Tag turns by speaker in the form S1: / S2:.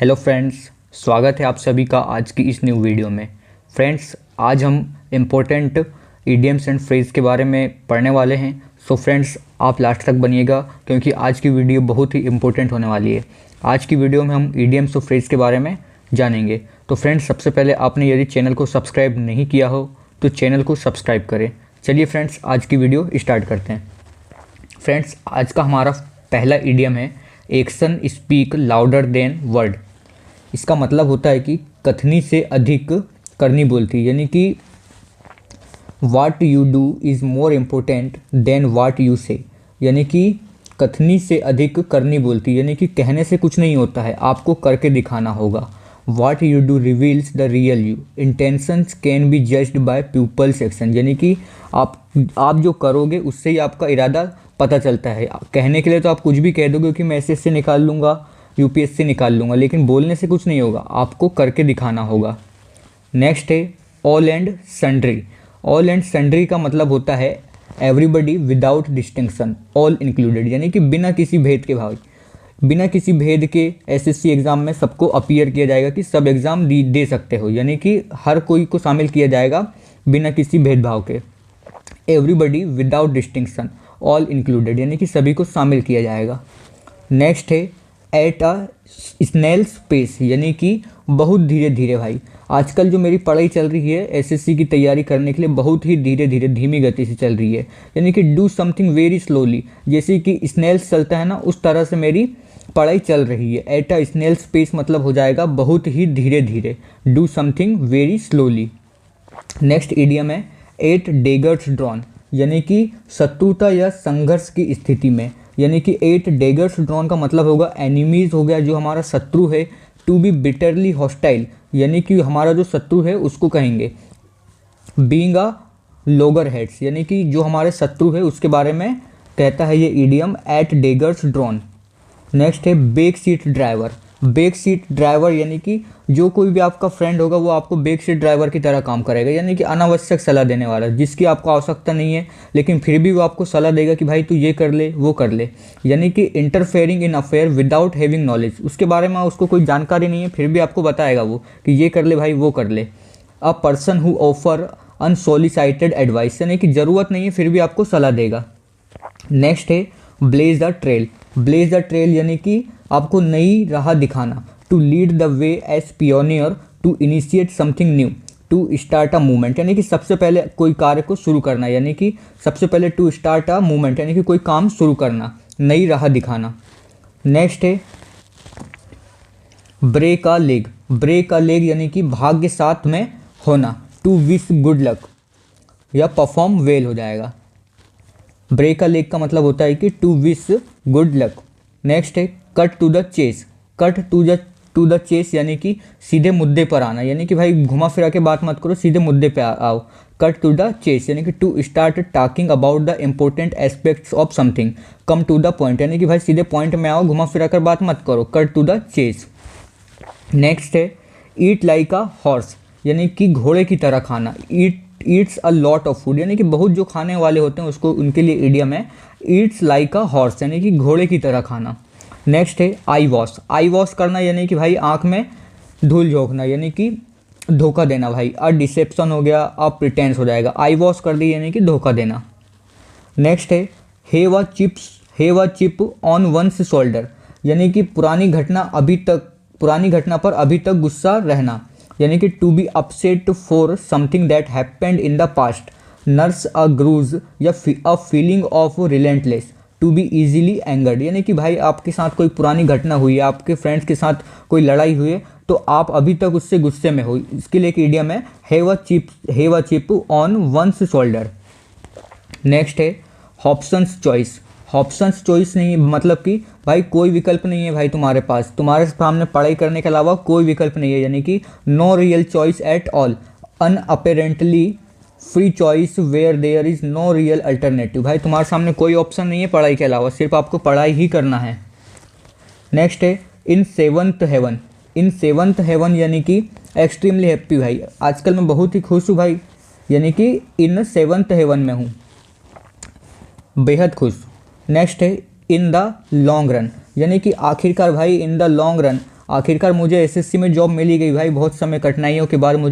S1: Hello friends, स्वागत है आप सभी का आज की इस न्यू वीडियो में। फ्रेंड्स, आज हम इम्पोर्टेंट इडियम्स एंड फ्रेज के बारे में पढ़ने वाले हैं। सो फ्रेंड्स, आप लास्ट तक बनिएगा क्योंकि आज की वीडियो बहुत ही इम्पोर्टेंट होने वाली है। आज की वीडियो में हम इडियम्स और फ्रेज के बारे में जानेंगे। तो फ्रेंड्स, सबसे पहले आपने यदि चैनल को सब्सक्राइब नहीं किया हो तो चैनल को सब्सक्राइब करें। चलिए फ्रेंड्स, आज की वीडियो स्टार्ट करते हैं। फ्रेंड्स, आज का हमारा पहला इडियम है action speak louder than word. इसका मतलब होता है कि कथनी से अधिक करनी बोलती, यानी कि वाट you do is more important then what you से। यानी कि कथनी से अधिक करनी बोलती, यानी कि कहने से कुछ नहीं होता है, आपको करके दिखाना होगा। What you do reveals the real you, intentions can be judged by people's action. यानी कि आप जो करोगे उससे ही आपका इरादा पता चलता है। कहने के लिए तो आप कुछ भी कह दोगे कि मैं एसएससी निकाल लूँगा, यूपीएससी निकाल लूँगा, लेकिन बोलने से कुछ नहीं होगा, आपको करके दिखाना होगा। नेक्स्ट है all and sundry. All and sundry का मतलब होता है everybody without distinction, all included. यानी कि बिना किसी भेद के भाई, बिना किसी भेद के एसएससी एग्ज़ाम में सबको अपीयर किया जाएगा कि सब एग्ज़ाम दे सकते हो, यानी कि हर कोई को शामिल किया जाएगा बिना किसी भेदभाव के। Everybody without distinction, all included, यानी कि सभी को शामिल किया जाएगा। नेक्स्ट है एट अ स्नेल्स पेस, यानी कि बहुत धीरे धीरे। भाई, आजकल जो मेरी पढ़ाई चल रही है एसएससी की तैयारी करने के लिए बहुत ही धीरे धीरे धीमी गति से चल रही है, यानी कि डू समथिंग वेरी स्लोली। जैसे कि स्नेल्स चलता है ना, उस तरह से मेरी पढ़ाई चल रही है। एट अ स्नेल्स पेस मतलब हो जाएगा बहुत ही धीरे धीरे, do something very slowly. Next idiom है एट डेगर्स ड्रॉन, यानी कि शत्रुता या संघर्ष की स्थिति में। यानी कि एट डेगर्स ड्रॉन का मतलब होगा एनिमीज हो गया, जो हमारा शत्रु है। टू बी बिटरली हॉस्टाइल, यानी कि हमारा जो शत्रु है उसको कहेंगे। बीइंग अ लोगर हेड्स, यानी कि जो हमारे शत्रु है उसके बारे में कहता है ये idiom at daggers drawn. Next है back seat driver. Back seat driver यानी कि जो कोई भी आपका फ्रेंड होगा वो आपको बैक सीट ड्राइवर की तरह काम करेगा, यानी कि अनावश्यक सलाह देने वाला, जिसकी आपको आवश्यकता नहीं है लेकिन फिर भी वो आपको सलाह देगा कि भाई तू ये कर ले वो कर ले। यानी कि interfering in affair without having knowledge, उसके बारे में उसको कोई जानकारी नहीं है फिर भी आपको बताएगा वो कि ये कर ले भाई वो कर ले। A person who offer unsolicited advice, यानी कि ज़रूरत नहीं है फिर भी आपको सलाह देगा। नेक्स्ट है blaze the trail. Blaze the trail यानी कि आपको नई राह दिखाना। To lead the way as pioneer, to initiate something new, to start a movement, यानी कि सबसे पहले कोई कार्य को शुरू करना, यानी कि सबसे पहले टू स्टार्ट अ मूवमेंट, यानी कि कोई काम शुरू करना, नई राह दिखाना। नेक्स्ट है break a leg. Break a leg यानी कि भाग्य साथ में होना। टू विश गुड लक या परफॉर्म वेल हो जाएगा। ब्रेक अ लेग का मतलब होता है कि to wish good luck. Next है cut to the chase. Cut to the chase यानी कि सीधे मुद्दे पर आना, यानी कि भाई घुमा फिरा के बात मत करो, सीधे मुद्दे पे आओ। कट टू द चेस यानी कि to start talking about the important aspects of something, come to the point, यानी कि भाई सीधे पॉइंट में आओ, घुमा फिरा कर बात मत करो, cut to the chase. Next है ईट लाइक अ हॉर्स, यानी कि घोड़े की तरह खाना। Yeats a lot of food, यानी कि बहुत जो खाने वाले होते हैं उसको उनके लिए इडियम है ईट्स लाइक अ हॉर्स, यानी कि घोड़े की तरह खाना। नेक्स्ट है आई वॉश। आई वॉश करना यानी कि भाई आँख में धूल झोंकना, यानी कि धोखा देना। भाई अ डिसेप्शन हो गया, अ प्रिटेंस हो जाएगा। आई वॉश कर दी यानी कि धोखा देना। नेक्स्ट है have a chip on one's shoulder, यानी कि पुरानी घटना पर अभी तक गुस्सा रहना, यानी कि to be upset for something that happened in the past. Nurse a grudge या a feeling of relentless, to be easily angered, यानी कि भाई आपके साथ कोई पुरानी घटना हुई है, आपके फ्रेंड्स के साथ कोई लड़ाई हुई है तो आप अभी तक उससे गुस्से में हो, इसके लिए एक इडियम है have a chip on one's shoulder. Next है हॉब्सन्स चॉइस। हॉब्सन्स चॉइस नहीं मतलब कि भाई कोई विकल्प नहीं है भाई तुम्हारे पास, तुम्हारे सामने पढ़ाई करने के अलावा कोई विकल्प नहीं है, यानी कि no real choice at all, an apparently free choice where there is no real alternative. भाई तुम्हारे सामने कोई ऑप्शन नहीं है पढ़ाई के अलावा, सिर्फ आपको पढ़ाई ही करना है। नेक्स्ट है in seventh heaven. In seventh heaven यानी कि एक्सट्रीमली हैप्पी। भाई आजकल मैं बहुत ही खुश हूँ भाई, यानी कि इन सेवंथ हेवन में हूँ, बेहद खुश। नेक्स्ट है इन द लॉन्ग रन, यानी कि आखिरकार भाई इन द लॉन्ग रन आखिरकार मुझे एसएससी में जॉब मिल ही गई भाई। बहुत समय कठिनाइयों के बाद मुझे